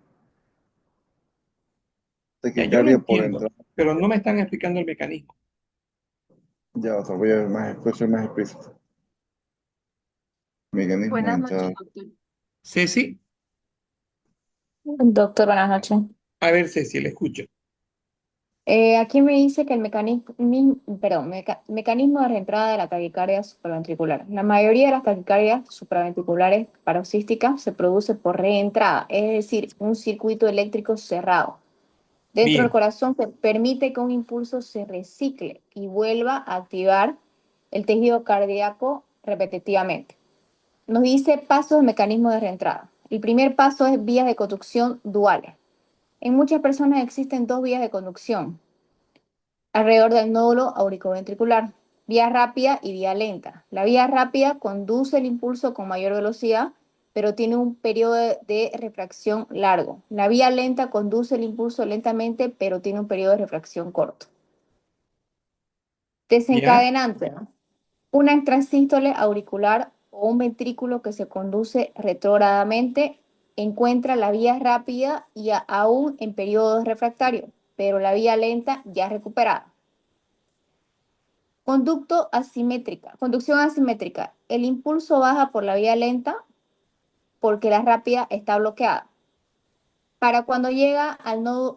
Ya, yo lo taquicardia por entiendo, entrada, pero no me están explicando el mecanismo. ya otra voy a más, puede ser más explícito. Mecanismo de Buenas entrada. noches, doctor. Ceci, Doctor, buenas noches. a ver, Ceci, le escucho. Aquí me dice que el mecanismo de reentrada de la taquicardia supraventricular. La mayoría de las taquicardias supraventriculares paroxísticas se produce por reentrada, es decir, un circuito eléctrico cerrado dentro del Bien, corazón que permite que un impulso se recicle y vuelva a activar el tejido cardíaco repetitivamente. Nos dice pasos del mecanismo de reentrada. El primer paso es vías de conducción duales. En muchas personas existen dos vías de conducción alrededor del nódulo auriculoventricular, vía rápida y vía lenta. La vía rápida conduce el impulso con mayor velocidad, pero tiene un periodo de refracción largo. La vía lenta conduce el impulso lentamente, pero tiene un periodo de refracción corto. ¿ya? Desencadenante, ¿no? Una intrasístole auricular o un ventrículo que se conduce retrógradamente encuentra la vía rápida y aún en periodos refractarios, pero la vía lenta ya recuperada. Conducción asimétrica. El impulso baja por la vía lenta porque la rápida está bloqueada. Para cuando llega al nodo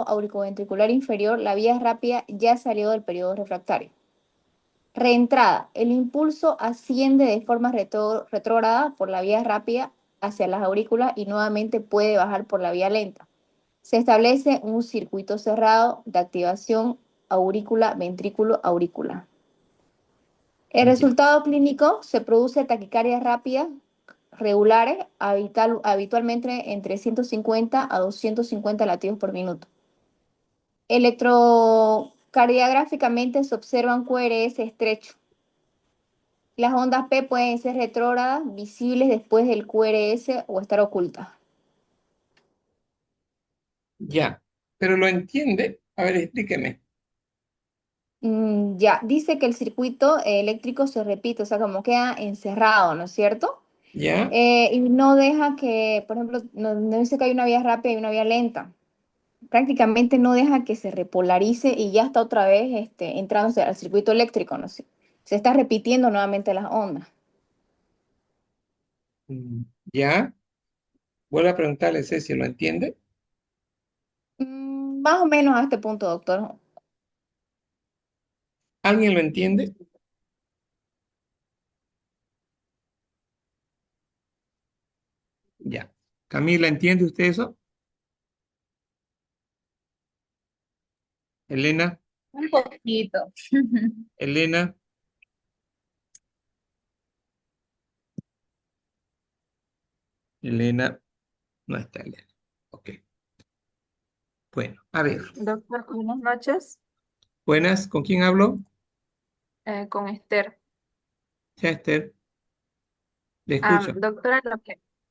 auriculoventricular inferior, la vía rápida ya salió del periodo refractario. Reentrada. El impulso asciende de forma retrógrada por la vía rápida hacia las aurículas y nuevamente puede bajar por la vía lenta. Se establece un circuito cerrado de activación aurícula-ventrículo-aurícula. El Ya. resultado clínico se produce taquicardias rápidas regulares, habitualmente entre 150 a 250 latidos por minuto. Electrocardiográficamente se observa un QRS estrecho. Las ondas P pueden ser retrógradas, visibles después del QRS o estar ocultas. Ya. ¿Pero lo entiende? A ver, explíqueme. Ya, dice que el circuito eléctrico se repite, o sea, como queda encerrado, ¿no es cierto? ¿Ya? Y no deja que, por ejemplo, no dice que hay una vía rápida y una vía lenta. Prácticamente no deja que se repolarice y ya está otra vez entrándose al circuito eléctrico, ¿no? Se está repitiendo nuevamente las ondas. Mm, ¿ya? Vuelvo a preguntarle, Ceci, ¿lo entiende? Más o menos a este punto, doctor. ¿Alguien lo entiende? Ya. Camila, ¿entiende usted eso? Elena, Un poquito. Elena, Elena, no está Elena. Ok. Bueno, a ver. Doctor, buenas noches. Buenas, ¿con quién hablo? Con Esther. Ya, Esther, le escucho. Doctora,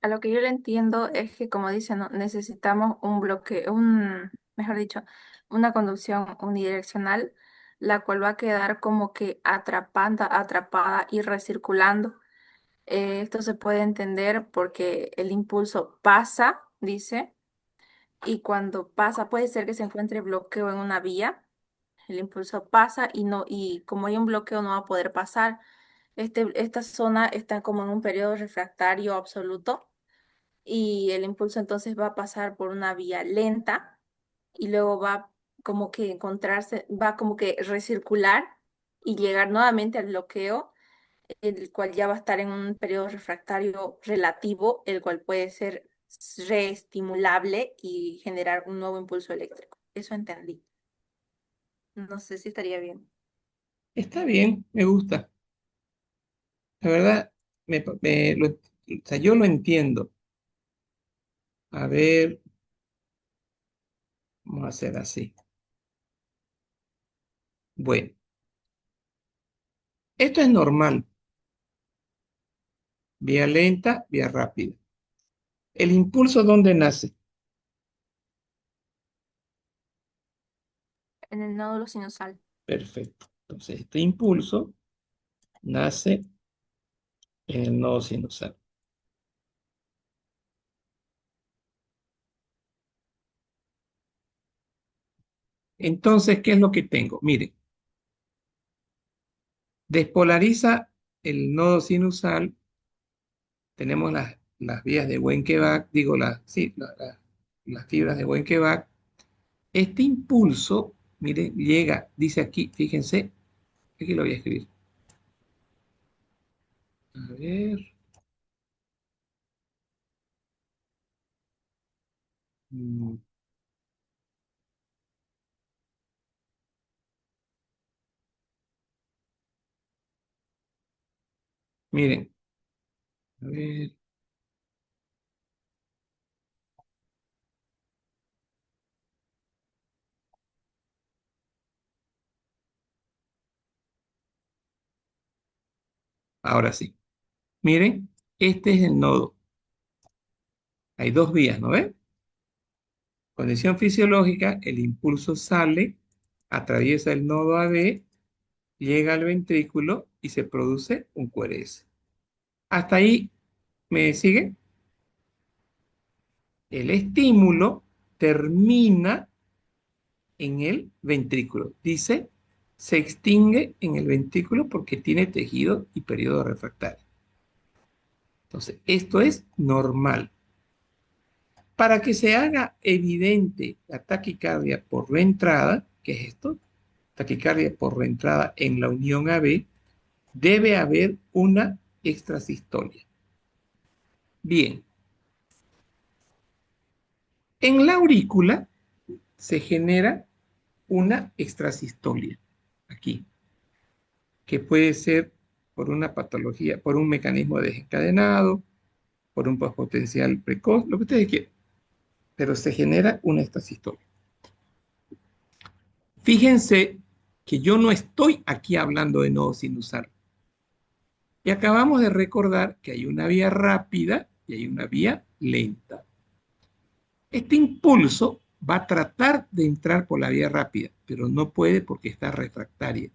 a lo que yo le entiendo es que, como dice, ¿no? Necesitamos un bloque, mejor dicho, una conducción unidireccional, la cual va a quedar como que atrapada y recirculando. Esto se puede entender porque el impulso pasa, dice, y cuando pasa puede ser que se encuentre bloqueo en una vía. El impulso pasa y no, y como hay un bloqueo no va a poder pasar. Esta zona está como en un periodo refractario absoluto y el impulso entonces va a pasar por una vía lenta y luego va como que encontrarse, va como que recircular y llegar nuevamente al bloqueo, el cual ya va a estar en un periodo refractario relativo, el cual puede ser reestimulable y generar un nuevo impulso eléctrico. Eso entendí. No sé si estaría bien. Está bien, me gusta. La verdad, o sea, yo lo entiendo. A ver, vamos a hacer así. Bueno, esto es normal. Vía lenta, vía rápida. ¿El impulso dónde nace? En el nódulo sinusal. Perfecto. Entonces, este impulso nace en el nodo sinusal. Entonces, ¿qué es lo que tengo? Miren, despolariza el nodo sinusal. Tenemos las vías de Wenckebach, digo, sí, las fibras de Wenckebach. Este impulso, miren, llega, dice aquí, fíjense, aquí lo voy a escribir. A ver. mm, Miren, a ver. Ahora sí. Miren, este es el nodo. Hay dos vías, ¿no ven? Condición fisiológica, el impulso sale, atraviesa el nodo AB, llega al ventrículo y se produce un QRS. Hasta ahí, ¿me sigue? El estímulo termina en el ventrículo. Dice, se extingue en el ventrículo porque tiene tejido y periodo refractario. Entonces, esto es normal. Para que se haga evidente la taquicardia por reentrada, ¿qué es esto? Taquicardia por reentrada en la unión AB, debe haber una extrasistolia. Bien, en la aurícula se genera una extrasistolia, aquí, que puede ser por una patología, por un mecanismo desencadenado, por un pospotencial precoz, lo que ustedes quieran, pero se genera una extrasistolia. Fíjense que yo no estoy aquí hablando de nodo sinusal. Y acabamos de recordar que hay una vía rápida y hay una vía lenta. Este impulso va a tratar de entrar por la vía rápida, pero no puede porque está refractaria.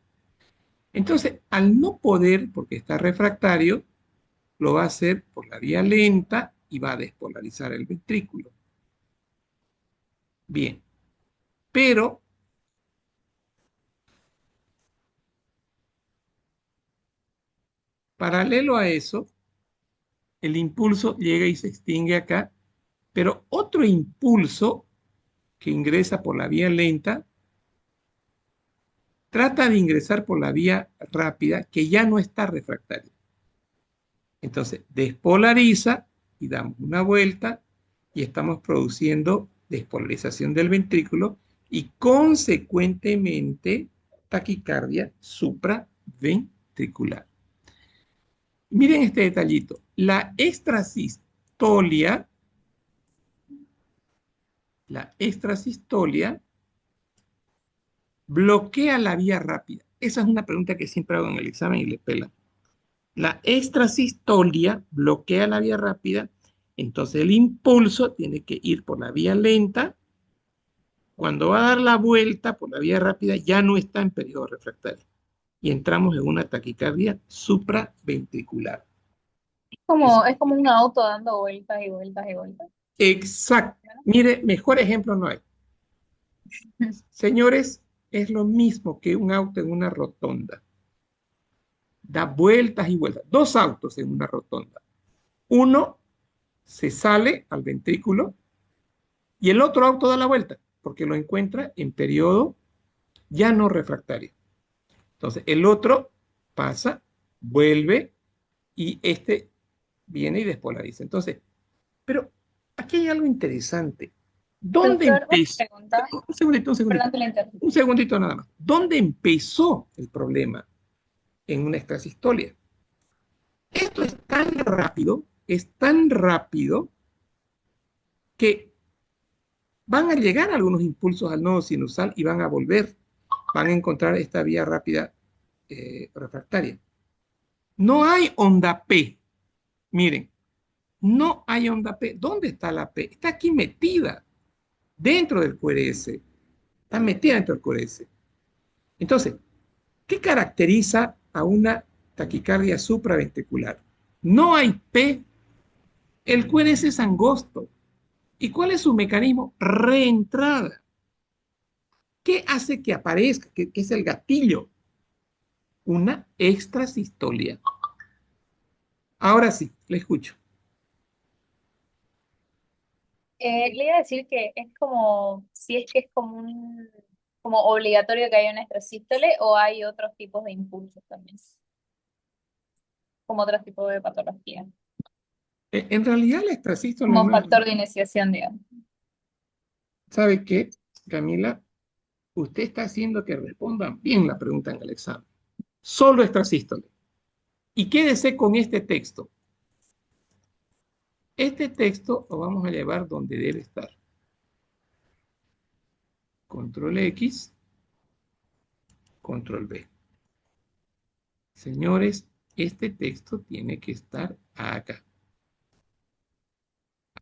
Entonces, al no poder porque está refractario, lo va a hacer por la vía lenta y va a despolarizar el ventrículo. Bien, pero paralelo a eso, el impulso llega y se extingue acá, pero otro impulso que ingresa por la vía lenta trata de ingresar por la vía rápida que ya no está refractaria. Entonces, despolariza y damos una vuelta y estamos produciendo despolarización del ventrículo y consecuentemente taquicardia supraventricular. Miren este detallito. La extrasistolia bloquea la vía rápida. Esa es una pregunta que siempre hago en el examen y le pelan. La extrasistolia bloquea la vía rápida, entonces el impulso tiene que ir por la vía lenta. Cuando va a dar la vuelta por la vía rápida, ya no está en periodo refractario y entramos en una taquicardia supraventricular. Es Es como un auto dando vueltas y vueltas y vueltas. exacto. Mire, mejor ejemplo no hay. Señores, es lo mismo que un auto en una rotonda. Da vueltas y vueltas. Dos autos en una rotonda. Uno se sale al ventrículo y el otro auto da la vuelta porque lo encuentra en periodo ya no refractario. Entonces, el otro pasa, vuelve y este viene y despolariza. Entonces, pero aquí hay algo interesante. ¿Dónde Doctor, una empezó? pregunta. Un segundito, un segundito. Perdón que le interrumpa. Un segundito nada más. ¿Dónde empezó el problema? En una extrasistolia. Esto es tan rápido que van a llegar algunos impulsos al nodo sinusal y van a volver, van a encontrar esta vía rápida refractaria. No hay onda P, Miren, no hay onda P. ¿Dónde está la P? Está aquí metida dentro del QRS. Está metida dentro del QRS. Entonces, ¿qué caracteriza a una taquicardia supraventricular? No hay P. El QRS es angosto. ¿Y cuál es su mecanismo? Reentrada. ¿Qué hace que aparezca? ¿Qué es el gatillo? Una extrasistolia. Ahora sí, le escucho. Le iba a decir que es como, si es que es como como obligatorio que haya una extrasístole o hay otros tipos de impulsos también, como otros tipos de patología, En realidad la extrasístole como no es... factor de iniciación, digamos. ¿Sabe qué, Camila? Usted está haciendo que respondan bien la pregunta en el examen. Solo extrasístole. Y quédese con este texto. Este texto lo vamos a llevar donde debe estar. Control X, control V. Señores, este texto tiene que estar acá.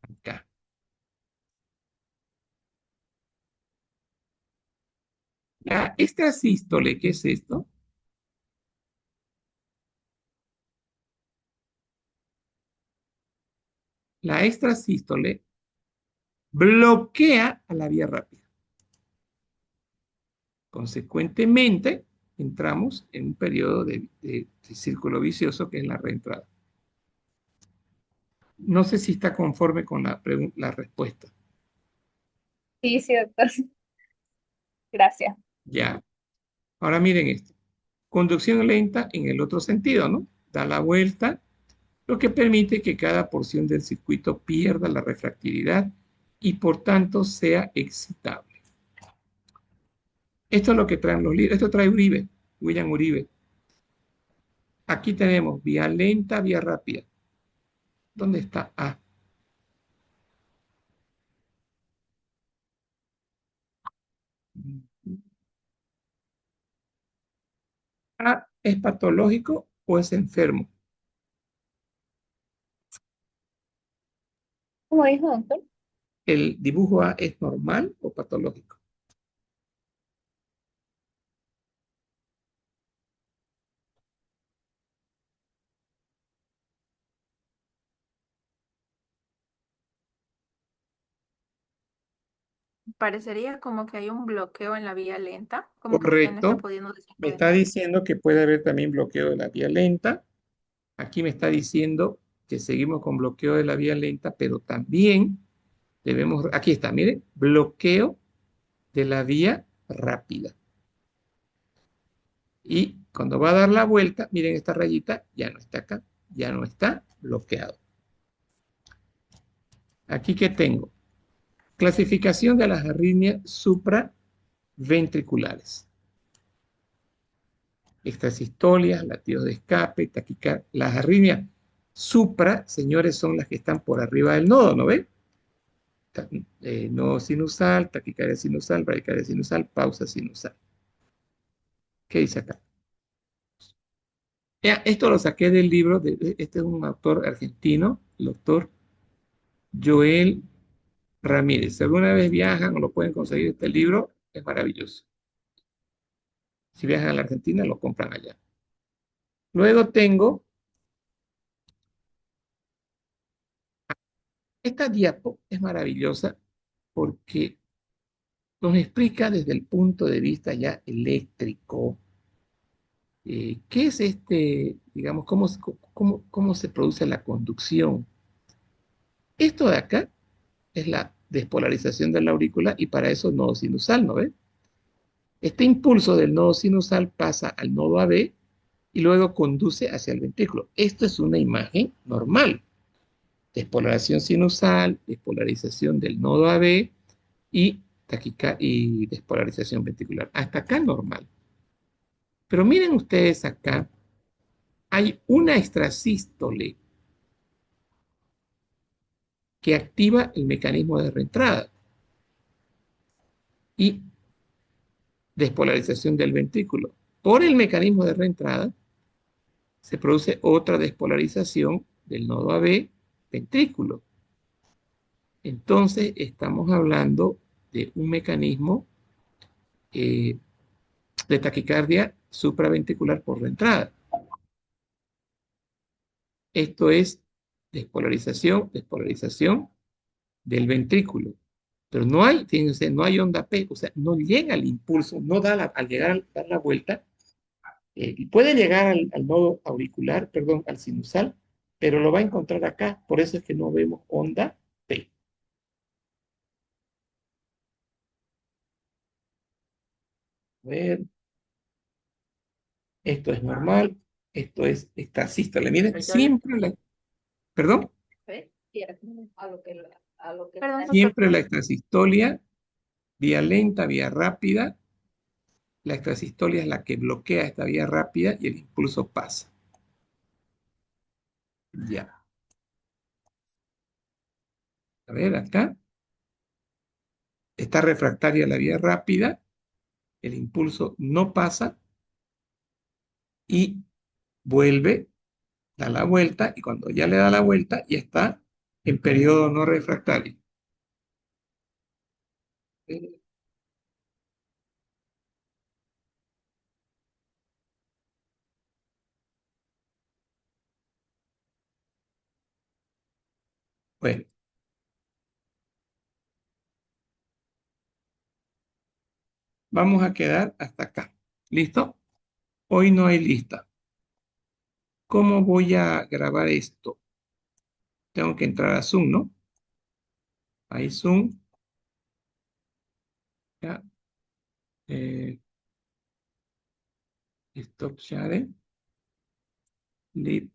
Acá. La extrasístole, ¿qué es esto? La extrasístole bloquea a la vía rápida. Consecuentemente, entramos en un periodo de círculo vicioso que es la reentrada. No sé si está conforme con la respuesta. Sí, sí, doctor. Gracias. Ya. Ahora miren esto. Conducción lenta en el otro sentido, ¿no? Da la vuelta, lo que permite que cada porción del circuito pierda la refractividad y por tanto sea excitable. Esto es lo que traen los libros. Esto trae Uribe, William Uribe. Aquí tenemos vía lenta, vía rápida. ¿Dónde está A? ¿A es patológico o es enfermo? ¿Cómo dijo, doctor? ¿El dibujo A es normal o patológico? Parecería como que hay un bloqueo en la vía lenta, como que no está Correcto. pudiendo Me está desencadenar. diciendo que puede haber también bloqueo de la vía lenta. Aquí me está diciendo que seguimos con bloqueo de la vía lenta, pero también debemos, aquí está, mire, bloqueo de la vía rápida. Y cuando va a dar la vuelta, miren esta rayita, ya no está acá, ya no está bloqueado. Aquí que tengo, clasificación de las arritmias supraventriculares. Extrasistolias, latidos de escape, taquicardia. Las arritmias supra, señores, son las que están por arriba del nodo, ¿no ven? Nodo sinusal, taquicardia sinusal, bradicardia sinusal, pausa sinusal. ¿Qué dice acá? Ya, esto lo saqué del libro, este es un autor argentino, el doctor Joel Ramírez. Si alguna vez viajan o lo pueden conseguir, este libro es maravilloso. Si viajan a la Argentina, lo compran allá. Luego tengo esta diapo, es maravillosa porque nos explica desde el punto de vista ya eléctrico, qué es digamos, cómo se produce la conducción. Esto de acá es la despolarización de la aurícula y para eso nodo sinusal, ¿no ve? Este impulso del nodo sinusal pasa al nodo AB y luego conduce hacia el ventrículo. Esto es una imagen normal. Despolarización sinusal, despolarización del nodo AB y, y despolarización ventricular. Hasta acá normal. Pero miren ustedes acá, hay una extrasístole que activa el mecanismo de reentrada y despolarización del ventrículo. Por el mecanismo de reentrada se produce otra despolarización del nodo AB, ventrículo. Entonces, estamos hablando de un mecanismo eh, de taquicardia supraventricular por la entrada. Esto es despolarización del ventrículo. Pero no hay, fíjense, no hay onda P, o sea, no llega el impulso, no da al llegar a dar la vuelta, y puede llegar al nodo auricular, perdón, al sinusal, pero lo va a encontrar acá, por eso es que no vemos onda P. A ver, esto es normal, esto es esta sístole. Miren, Pero yo le... siempre la, perdón, Perdón, doctor. siempre la extrasistolia, vía lenta, vía rápida. La extrasistolia es la que bloquea esta vía rápida y el impulso pasa. Ya. A ver, acá está refractaria la vía rápida, el impulso no pasa y vuelve, da la vuelta y cuando ya le da la vuelta ya está en periodo no refractario. Bueno, vamos a quedar hasta acá. ¿Listo? Hoy no hay lista. ¿Cómo voy a grabar esto? Tengo que entrar a Zoom, ¿no? Ahí Zoom. Ya. Eh, Stop share. Leave.